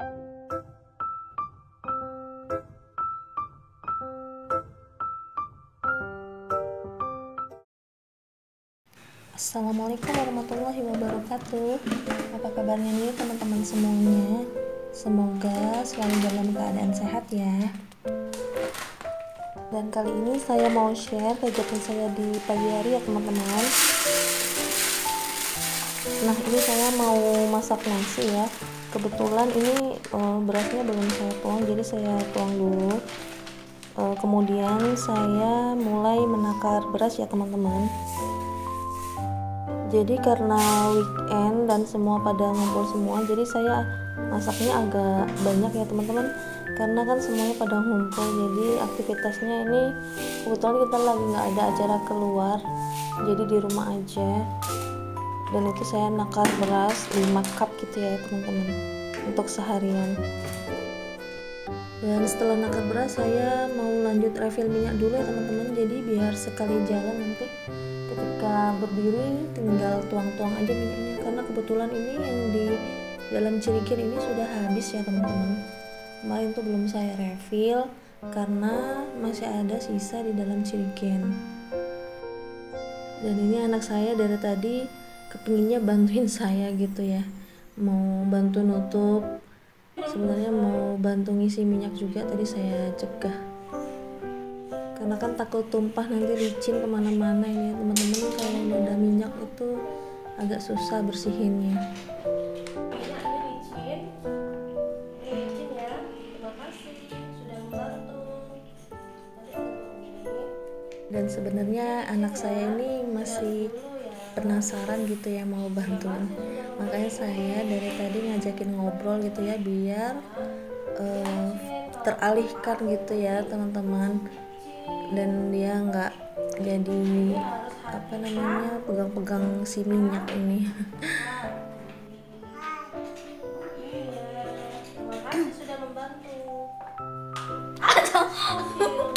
Assalamualaikum warahmatullahi wabarakatuh. Apa kabarnya nih teman-teman semuanya? Semoga selalu dalam keadaan sehat ya. Dan kali ini saya mau share kegiatan saya di pagi hari ya teman-teman. Nah, ini saya mau masak nasi ya. Kebetulan ini berasnya belum saya tuang, jadi saya tuang dulu. Kemudian saya mulai menakar beras ya teman-teman. Jadi karena weekend dan semua pada ngumpul semua, jadi saya masaknya agak banyak ya teman-teman, karena kan semuanya pada ngumpul. Jadi aktivitasnya ini kebetulan kita lagi nggak ada acara keluar, jadi di rumah aja. Dan itu saya nakar beras 5 cup gitu ya teman-teman untuk seharian. Dan setelah nakar beras, saya mau lanjut refill minyak dulu ya teman-teman, jadi biar sekali jalan nanti ketika berdiri tinggal tuang-tuang aja minyaknya, karena kebetulan ini yang di dalam cirikin ini sudah habis ya teman-teman. Kemarin tuh belum saya refill karena masih ada sisa di dalam cirikin. Dan ini anak saya dari tadi kepinginnya bantuin saya gitu ya, mau bantu nutup, sebenarnya mau bantu ngisi minyak juga. Tadi saya cegah karena kan takut tumpah, nanti licin kemana-mana ini ya teman-teman. Kalau udah minyak itu agak susah bersihinnya. Minyaknya licin ya. Terima kasih sudah membantu. Dan sebenarnya anak saya ini masih penasaran gitu ya, mau bantuin. Makanya saya dari tadi ngajakin ngobrol gitu ya, biar teralihkan gitu ya teman-teman, dan dia nggak jadi pegang-pegang si minyak ini.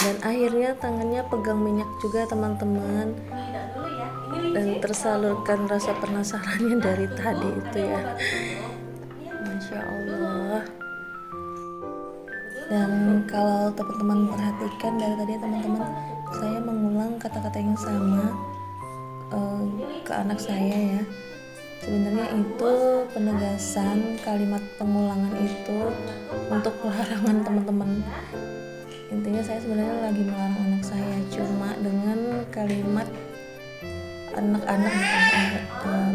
Dan akhirnya tangannya pegang minyak juga teman-teman, dan tersalurkan rasa penasarannya dari tadi itu ya. Masya Allah. Dan kalau teman-teman perhatikan dari tadi teman-teman, saya mengulang kata-kata yang sama ke anak saya ya. Sebenarnya itu penegasan kalimat pengulangan itu untuk pelarangan teman-teman. Intinya saya sebenarnya lagi melarang anak saya, cuma dengan kalimat anak-anak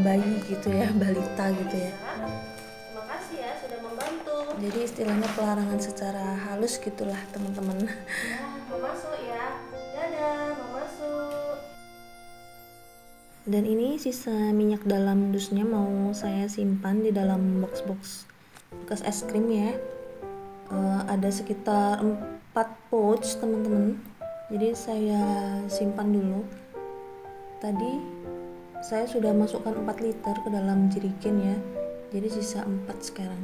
bayi gitu ya, balita gitu ya. Terima kasih ya sudah membantu. Jadi istilahnya pelarangan secara halus gitulah teman-teman. Mau masuk ya, dadah, mau masuk. Dan ini sisa minyak dalam dusnya mau saya simpan di dalam box-box bekas es krim ya. Ada sekitar 4 pouch teman-teman, jadi saya simpan dulu. Tadi saya sudah masukkan 4 liter ke dalam jerigen ya, jadi sisa 4 sekarang.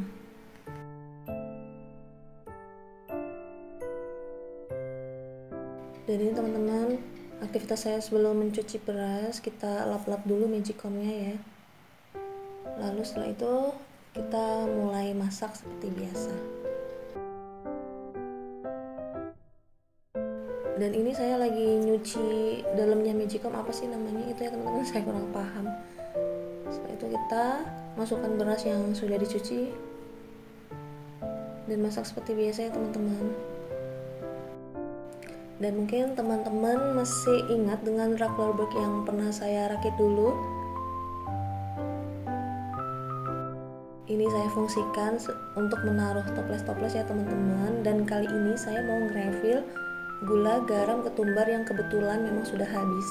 Dan ini teman-teman, aktivitas saya sebelum mencuci beras, kita lap-lap dulu magicomnya ya. Lalu setelah itu kita mulai masak seperti biasa. Dan ini saya lagi nyuci dalamnya magicom, apa sih namanya itu ya teman-teman, saya kurang paham. Setelah itu kita masukkan beras yang sudah dicuci dan masak seperti biasa ya teman-teman. Dan mungkin teman-teman masih ingat dengan rak Lorberg yang pernah saya rakit dulu. Ini saya fungsikan untuk menaruh toples-toples ya teman-teman. Dan kali ini saya mau nge-refill gula, garam, ketumbar yang kebetulan memang sudah habis.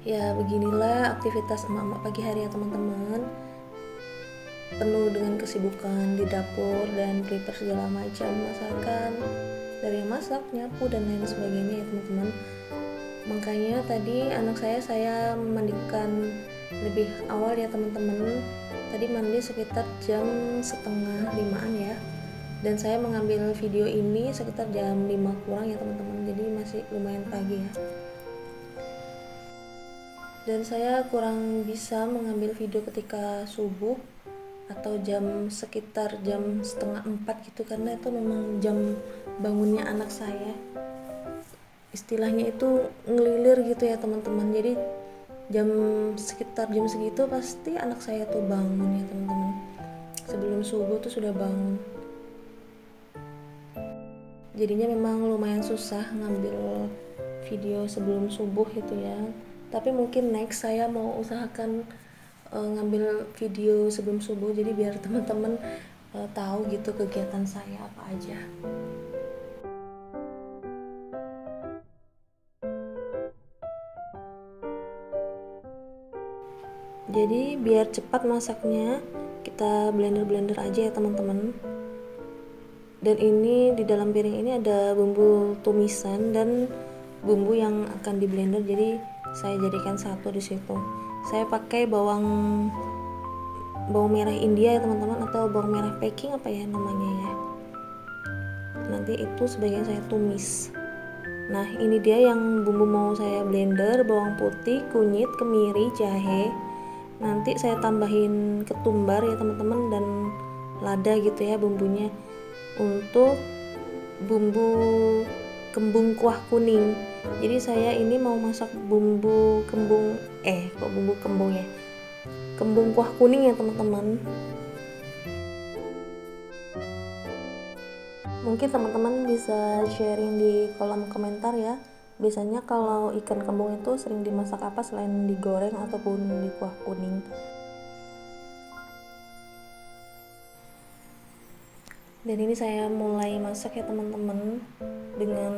Ya beginilah aktivitas emak-emak pagi hari ya teman-teman, penuh dengan kesibukan di dapur dan prepare segala macam masakan, dari masak, nyapu, dan lain sebagainya ya teman-teman. Makanya tadi anak saya mandikan lebih awal ya teman-teman. Tadi mandi sekitar jam 4:30 ya, dan saya mengambil video ini sekitar jam 5 kurang ya teman-teman, jadi masih lumayan pagi ya. Dan saya kurang bisa mengambil video ketika subuh atau sekitar jam setengah 4 gitu, karena itu memang jam bangunnya anak saya. Istilahnya itu ngelilir gitu ya teman-teman. Jadi sekitar jam segitu pasti anak saya tuh bangun ya teman-teman. Sebelum subuh tuh sudah bangun. Jadinya memang lumayan susah ngambil video sebelum subuh gitu ya. Tapi mungkin next saya mau usahakan ngambil video sebelum subuh, jadi biar teman-teman tahu gitu kegiatan saya apa aja. Jadi biar cepat masaknya, kita blender aja ya teman-teman. Dan ini di dalam piring ini ada bumbu tumisan dan bumbu yang akan di blender, jadi saya jadikan satu di situ. Saya pakai bawang merah India ya teman-teman, atau bawang merah Peking apa ya namanya ya. Nanti itu sebagian saya tumis. Nah ini dia yang bumbu mau saya blender: bawang putih, kunyit, kemiri, jahe. Nanti saya tambahin ketumbar ya teman-teman, dan lada gitu ya bumbunya. Untuk bumbu kembung kuah kuning, jadi saya ini mau masak bumbu kembung bumbu kembung ya, kembung kuah kuning ya teman-teman. Mungkin teman-teman bisa sharing di kolom komentar ya, biasanya kalau ikan kembung itu sering dimasak apa selain digoreng ataupun di kuah kuning. Dan ini saya mulai masak ya teman-teman, dengan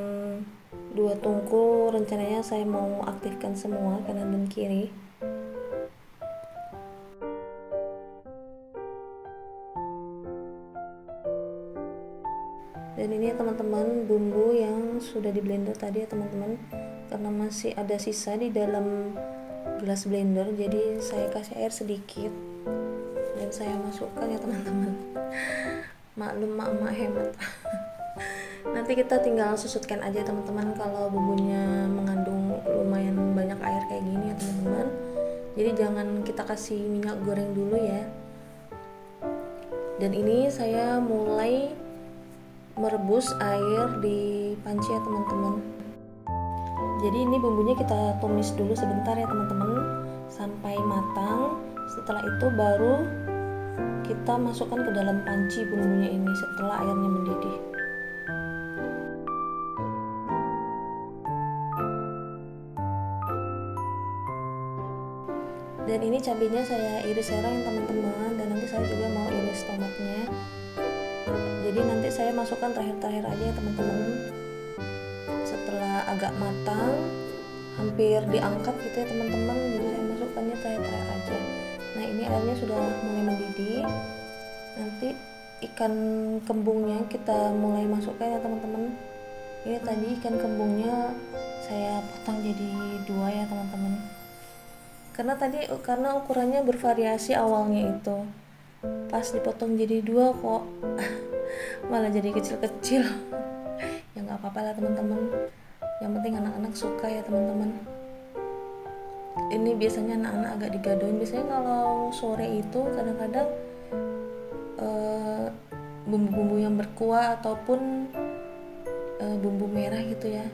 2 tungku. Rencananya saya mau aktifkan semua kanan dan kiri. Dan ini ya teman-teman, bumbu yang sudah di blender tadi ya teman-teman, karena masih ada sisa di dalam gelas blender, jadi saya kasih air sedikit dan saya masukkan ya teman-teman. Maklum mak-mak hemat. Nanti kita tinggal susutkan aja teman-teman kalau bumbunya mengandung lumayan banyak air kayak gini ya teman-teman. Jadi jangan kita kasih minyak goreng dulu ya. Dan ini saya mulai merebus air di panci ya teman-teman. Jadi ini bumbunya kita tumis dulu sebentar ya teman-teman sampai matang. Setelah itu baru kita masukkan ke dalam panci bumbunya ini setelah airnya mendidih. Dan ini cabenya saya iris serong teman-teman, dan nanti saya juga mau iris tomatnya. Jadi nanti saya masukkan terakhir-terakhir aja ya teman-teman. Setelah agak matang, hampir diangkat gitu ya teman-teman, jadi saya masukkannya terakhir-terakhir aja. Nah ini airnya sudah mulai mendidih. Nanti ikan kembungnya kita mulai masukkan ya teman-teman. Ini tadi ikan kembungnya saya potong jadi 2 ya teman-teman. Karena ukurannya bervariasi awalnya itu. Pas dipotong jadi 2 kok malah jadi kecil-kecil. Ya nggak apa-apa lah teman-teman. Yang penting anak-anak suka ya teman-teman. Ini biasanya anak-anak agak digadoin. Biasanya kalau sore itu kadang-kadang bumbu-bumbu yang berkuah ataupun bumbu merah gitu ya.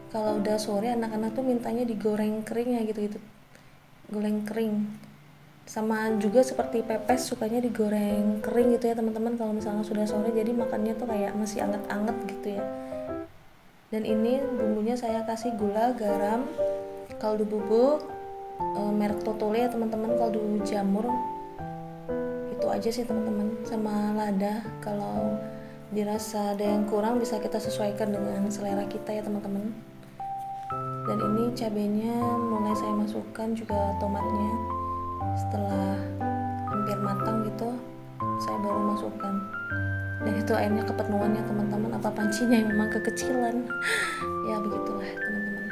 Kalau udah sore anak-anak tuh mintanya digoreng kering ya gitu, goreng kering. Sama juga seperti pepes, sukanya digoreng kering gitu ya teman-teman kalau misalnya sudah sore, jadi makannya tuh kayak masih anget-anget gitu ya. Dan ini bumbunya saya kasih gula, garam, kaldu bubuk, merek Totole ya teman-teman, kaldu jamur. Itu aja sih teman-teman, sama lada. Kalau dirasa ada yang kurang bisa kita sesuaikan dengan selera kita ya teman-teman. Dan ini cabenya mulai saya masukkan, juga tomatnya. Setelah hampir matang gitu saya baru masukkan. Dan itu airnya kepenuhan ya teman-teman, apa pancinya yang memang kekecilan. Ya begitulah teman-teman.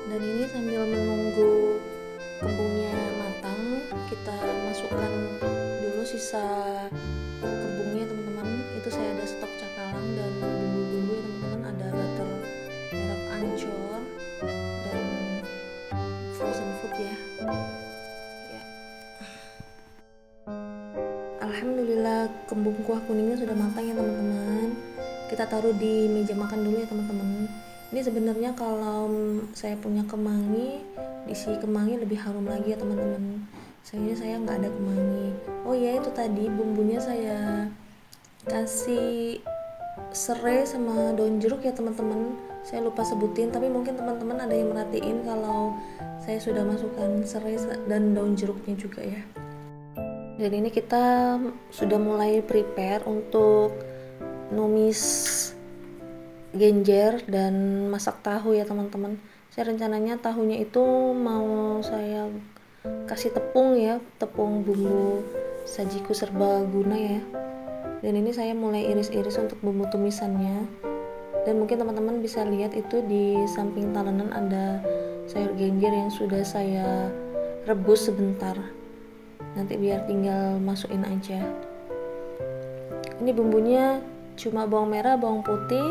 Dan ini sambil menunggu kembungnya matang, kita masukkan dulu sisa kembungnya teman-teman. Itu saya ada stok cakalang dan bumbu-bumbu ya teman-teman, ada butter merek Ancur, kembung kuah kuningnya sudah matang ya teman-teman. Kita taruh di meja makan dulu ya teman-teman. Ini sebenarnya kalau saya punya kemangi, diisi kemangi lebih harum lagi ya teman-teman. Saya nggak ada kemangi. Oh ya, itu tadi bumbunya saya kasih serai sama daun jeruk ya teman-teman. Saya lupa sebutin, tapi mungkin teman-teman ada yang merhatiin kalau saya sudah masukkan serai dan daun jeruknya juga ya. Dan ini kita sudah mulai prepare untuk numis genjer dan masak tahu ya teman-teman. Saya rencananya tahunya itu mau saya kasih tepung ya, tepung bumbu sajiku serbaguna ya. Dan ini saya mulai iris-iris untuk bumbu tumisannya. Dan mungkin teman-teman bisa lihat itu di samping talenan ada sayur genjer yang sudah saya rebus sebentar. Nanti biar tinggal masukin aja. Ini bumbunya cuma bawang merah, bawang putih,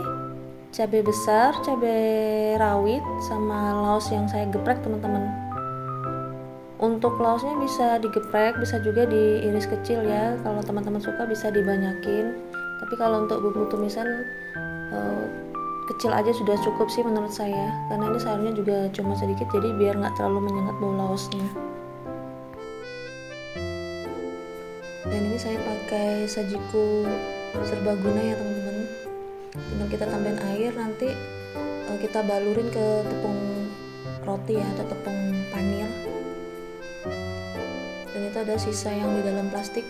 cabai besar, cabai rawit, sama laos yang saya geprek teman-teman. Untuk laosnya bisa digeprek, bisa juga diiris kecil ya. Kalau teman-teman suka bisa dibanyakin. Tapi kalau untuk bumbu tumisan kecil aja sudah cukup sih menurut saya. Karena ini sayurnya juga cuma sedikit, jadi biar nggak terlalu menyengat bau laosnya. Dan ini saya pakai sajiku serbaguna ya teman-teman. Tinggal kita tambahin air, nanti kita balurin ke tepung roti ya, atau tepung panir. Dan itu ada sisa yang di dalam plastik,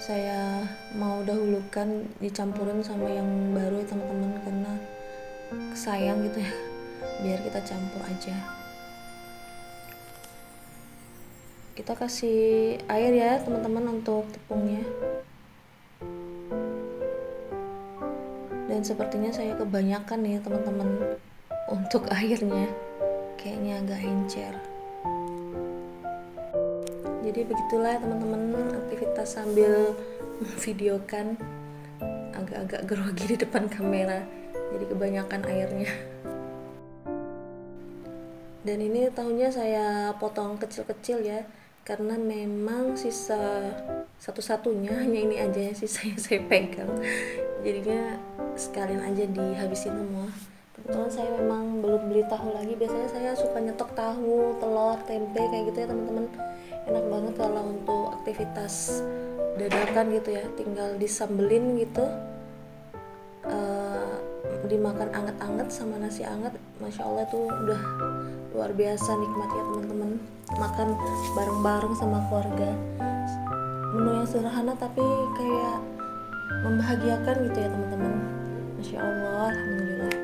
saya mau dahulukan dicampurin sama yang baru ya teman-teman, karena sayang gitu ya, biar kita campur aja. Kita kasih air ya teman-teman untuk tepungnya. Dan sepertinya saya kebanyakan nih teman-teman untuk airnya, kayaknya agak encer. Jadi begitulah teman-teman aktivitas sambil memvideokan, agak-agak grogi di depan kamera, jadi kebanyakan airnya. Dan ini tahunya saya potong kecil-kecil ya, karena memang sisa satu-satunya hanya ini aja, sisanya saya pegang, jadinya sekalian aja dihabisin semua. Kebetulan saya memang belum beli tahu lagi, biasanya saya suka nyetok tahu, telur, tempe kayak gitu ya teman-teman. Enak banget kalau untuk aktivitas dadakan gitu ya, tinggal disambelin gitu, dimakan anget-anget sama nasi anget, masya Allah tuh udah luar biasa nikmat ya teman-teman. Makan bareng-bareng sama keluarga, menu yang sederhana tapi kayak membahagiakan gitu ya teman-teman. Masya Allah, alhamdulillah.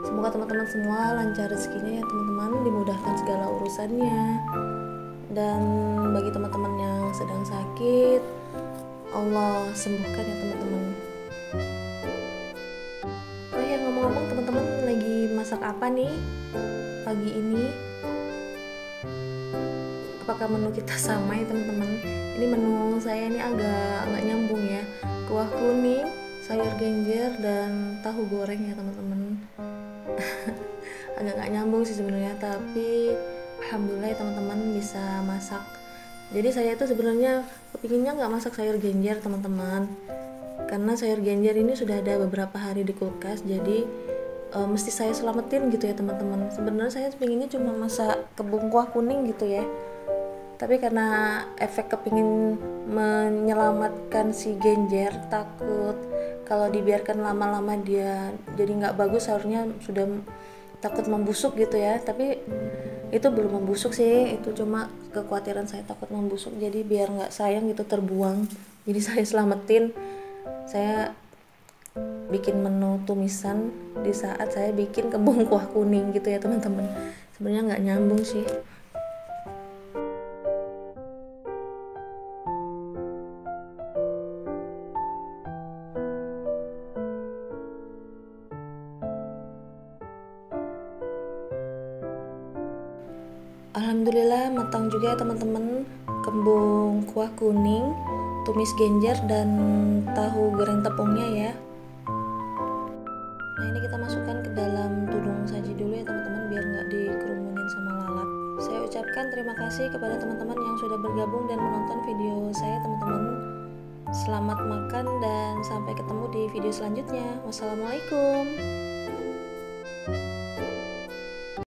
Semoga teman-teman semua lancar rezekinya ya teman-teman, dimudahkan segala urusannya. Dan bagi teman-teman yang sedang sakit, Allah sembuhkan ya teman-teman. Oh ya, ngomong-ngomong, teman-teman lagi masak apa nih pagi ini? Apakah menu kita sama ya teman-teman? Ini menu saya ini agak nyambung ya, kuah kuning, sayur genjer, dan tahu goreng ya teman-teman. Agak nggak nyambung sih sebenarnya, tapi alhamdulillah ya teman-teman bisa masak. Jadi saya itu sebenarnya kepinginnya nggak masak sayur genjer teman-teman, karena sayur genjer ini sudah ada beberapa hari di kulkas, jadi mesti saya selamatin gitu ya teman-teman. Sebenarnya saya pinginnya cuma masak kembung kuah kuning gitu ya, tapi karena efek kepingin menyelamatkan si genjer, takut kalau dibiarkan lama-lama dia jadi nggak bagus, sayurnya sudah takut membusuk gitu ya. Tapi itu belum membusuk sih, itu cuma kekhawatiran saya takut membusuk, jadi biar nggak sayang gitu terbuang, jadi saya selamatin. Saya bikin menu tumisan di saat saya bikin kembung kuah kuning gitu ya teman-teman. Sebenarnya nggak nyambung sih. Alhamdulillah matang juga ya teman-teman, kembung kuah kuning, tumis genjer, dan tahu goreng tepungnya ya. Nah ini kita masukkan ke dalam tudung saji dulu ya teman-teman, biar nggak dikerumunin sama lalat. Saya ucapkan terima kasih kepada teman-teman yang sudah bergabung dan menonton video saya teman-teman. Selamat makan dan sampai ketemu di video selanjutnya. Wassalamualaikum.